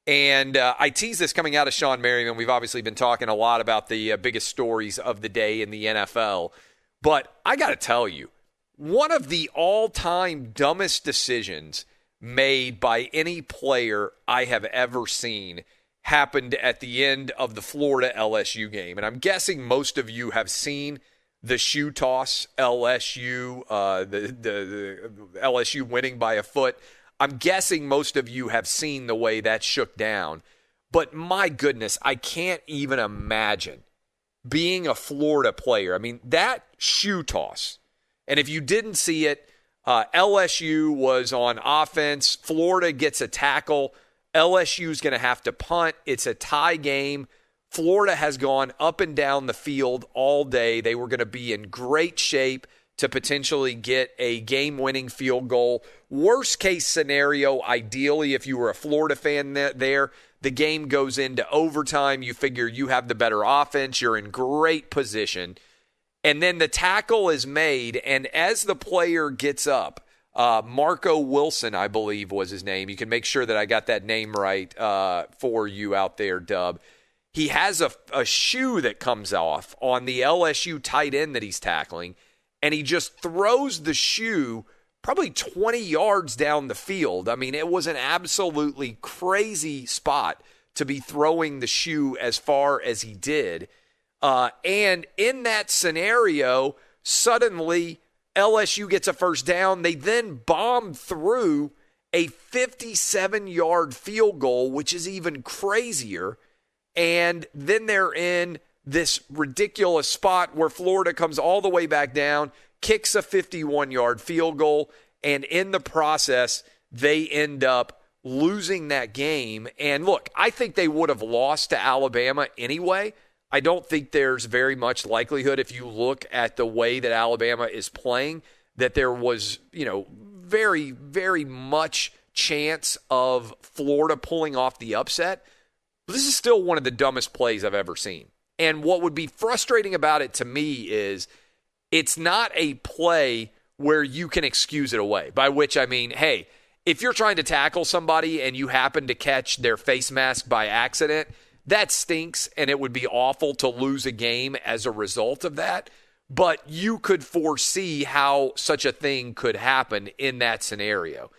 And I teased this coming out of Sean Merriman. We've obviously been talking a lot about the biggest stories of the day in the NFL. But I got to tell you, one of the all-time dumbest decisions made by any player I have ever seen happened at the end of the Florida LSU game. And I'm guessing most of you have seen the shoe toss, LSU, the LSU winning by a foot. I'm guessing most of you have seen the way that shook down. But my goodness, I can't even imagine being a Florida player. I mean, that shoe toss, and if you didn't see it, LSU was on offense. Florida gets a tackle. LSU's going to have to punt. It's a tie game. Florida has gone up and down the field all day. They were going to be in great shape to potentially get a game-winning field goal. Worst case scenario, ideally, if you were a Florida fan there, the game goes into overtime. You figure you have the better offense. You're in great position. And then the tackle is made, and as the player gets up, Marco Wilson, I believe was his name. You can make sure that I got that name right for you out there, Dub. He has a shoe that comes off on the LSU tight end that he's tackling, and he just throws the shoe probably 20 yards down the field. I mean, it was an absolutely crazy spot to be throwing the shoe as far as he did. And in that scenario, suddenly LSU gets a first down. They then bomb through a 57-yard field goal, which is even crazier. And then they're in this ridiculous spot where Florida comes all the way back down, kicks a 51-yard field goal, and in the process, they end up losing that game. And look, I think they would have lost to Alabama anyway. I don't think there's very much likelihood, if you look at the way that Alabama is playing, that there was, very, very much chance of Florida pulling off the upset. But this is still one of the dumbest plays I've ever seen. And what would be frustrating about it to me is it's not a play where you can excuse it away, by which I mean, hey, if you're trying to tackle somebody and you happen to catch their face mask by accident, that stinks, and it would be awful to lose a game as a result of that. But you could foresee how such a thing could happen in that scenario.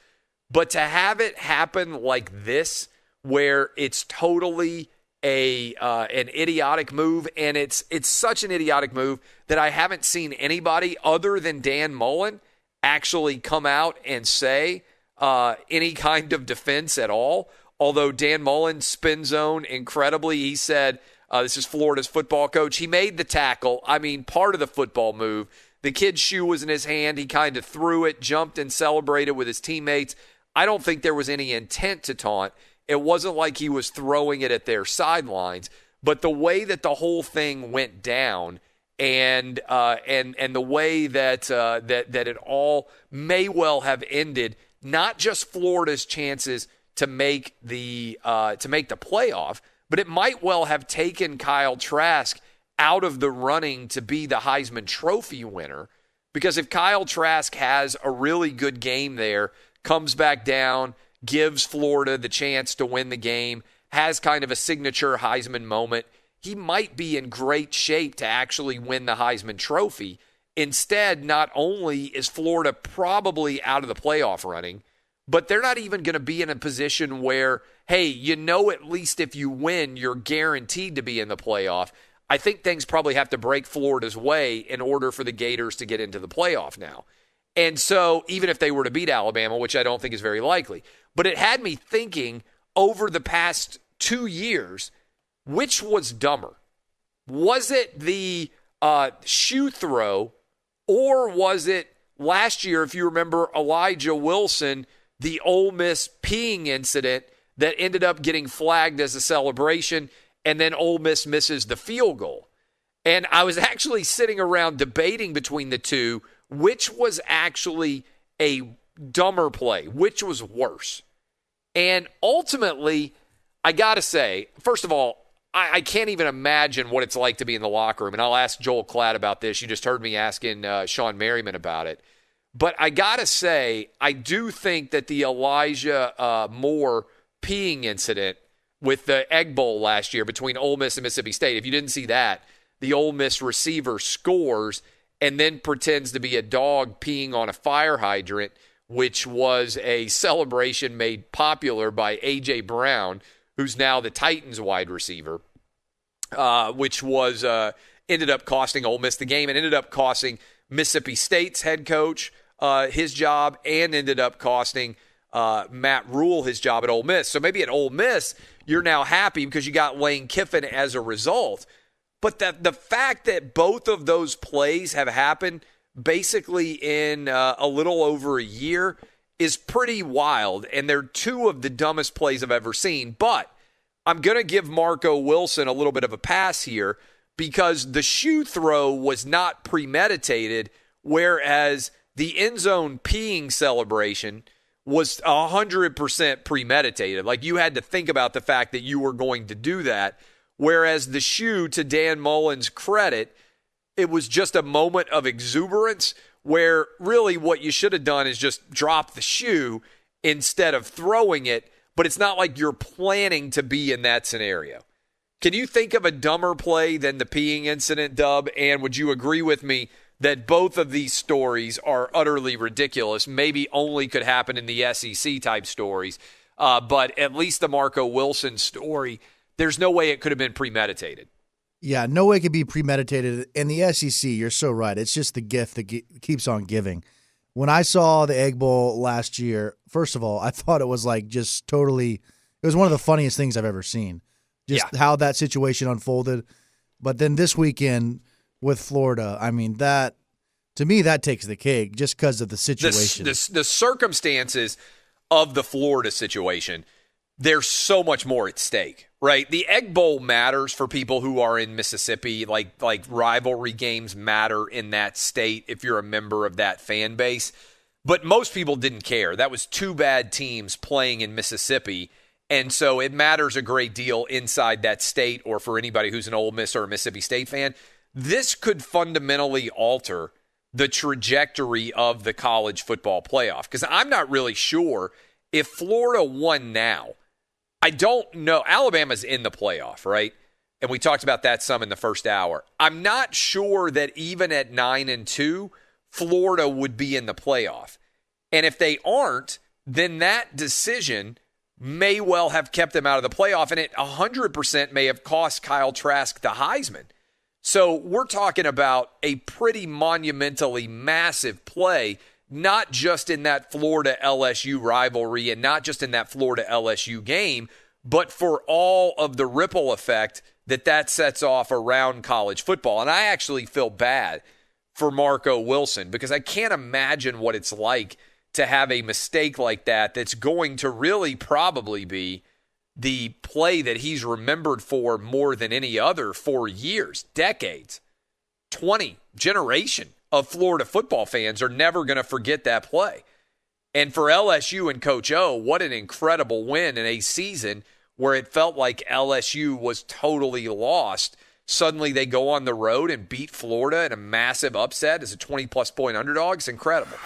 But to have it happen like this, where it's totally an idiotic move, and it's such an idiotic move that I haven't seen anybody other than Dan Mullen actually come out and say any kind of defense at all. Although Dan Mullen spin zone incredibly, he said, this is Florida's football coach. He made the tackle. I mean, part of the football move. The kid's shoe was in his hand. He kind of threw it, jumped, and celebrated with his teammates. I don't think there was any intent to taunt. It wasn't like he was throwing it at their sidelines. But the way that the whole thing went down, and the way that it all may well have ended, not just Florida's chances to make the playoff, but it might well have taken Kyle Trask out of the running to be the Heisman Trophy winner. Because if Kyle Trask has a really good game there, comes back down, gives Florida the chance to win the game, has kind of a signature Heisman moment, he might be in great shape to actually win the Heisman Trophy. Instead, not only is Florida probably out of the playoff running, but they're not even going to be in a position where, hey, at least if you win, you're guaranteed to be in the playoff. I think things probably have to break Florida's way in order for the Gators to get into the playoff now. And so even if they were to beat Alabama, which I don't think is very likely, but it had me thinking over the past 2 years, which was dumber? Was it the shoe throw, or was it last year, if you remember, Elijah Wilson, the Ole Miss peeing incident that ended up getting flagged as a celebration, and then Ole Miss misses the field goal? And I was actually sitting around debating between the two, which was actually a dumber play, which was worse. And ultimately, I got to say, first of all, I can't even imagine what it's like to be in the locker room. And I'll ask Joel Klatt about this. You just heard me asking Sean Merriman about it. But I got to say, I do think that the Elijah Moore peeing incident with the Egg Bowl last year between Ole Miss and Mississippi State. If you didn't see that, the Ole Miss receiver scores and then pretends to be a dog peeing on a fire hydrant, which was a celebration made popular by A.J. Brown, who's now the Titans wide receiver, which was ended up costing Ole Miss the game and ended up costing Mississippi State's head coach his job and ended up costing Matt Rule his job at Ole Miss. So maybe at Ole Miss, you're now happy because you got Lane Kiffin as a result. But the fact that both of those plays have happened basically in a little over a year is pretty wild. And they're two of the dumbest plays I've ever seen. But I'm going to give Marco Wilson a little bit of a pass here because the shoe throw was not premeditated, whereas the end zone peeing celebration was 100% premeditated. Like, you had to think about the fact that you were going to do that. Whereas the shoe, to Dan Mullen's credit, it was just a moment of exuberance where really what you should have done is just drop the shoe instead of throwing it. But it's not like you're planning to be in that scenario. Can you think of a dumber play than the peeing incident, Dub? And would you agree with me that both of these stories are utterly ridiculous, maybe only could happen in the SEC type stories, but at least the Marco Wilson story, there's no way it could have been premeditated. Yeah, no way it could be premeditated. In the SEC, you're so right. It's just the gift that keeps on giving. When I saw the Egg Bowl last year, first of all, I thought it was like just totally – it was one of the funniest things I've ever seen, just how that situation unfolded. But then this weekend with Florida, I mean, that – to me, that takes the cake just because of the situation. The circumstances of the Florida situation, there's so much more at stake. Right, the Egg Bowl matters for people who are in Mississippi. Like rivalry games matter in that state if you're a member of that fan base. But most people didn't care. That was two bad teams playing in Mississippi, and so it matters a great deal inside that state or for anybody who's an Ole Miss or a Mississippi State fan. This could fundamentally alter the trajectory of the college football playoff because I'm not really sure if Florida won now. I don't know. Alabama's in the playoff, right? And we talked about that some in the first hour. I'm not sure that even at 9-2, Florida would be in the playoff. And if they aren't, then that decision may well have kept them out of the playoff, and it 100% may have cost Kyle Trask the Heisman. So we're talking about a pretty monumentally massive play, not just in that Florida-LSU rivalry and not just in that Florida-LSU game, but for all of the ripple effect that sets off around college football. And I actually feel bad for Marco Wilson because I can't imagine what it's like to have a mistake like that that's going to really probably be the play that he's remembered for more than any other for years, decades, 20 generation of Florida football fans are never going to forget that play. And for LSU and Coach O, what an incredible win in a season where it felt like LSU was totally lost. Suddenly they go on the road and beat Florida in a massive upset as a 20-plus point underdog. It's incredible.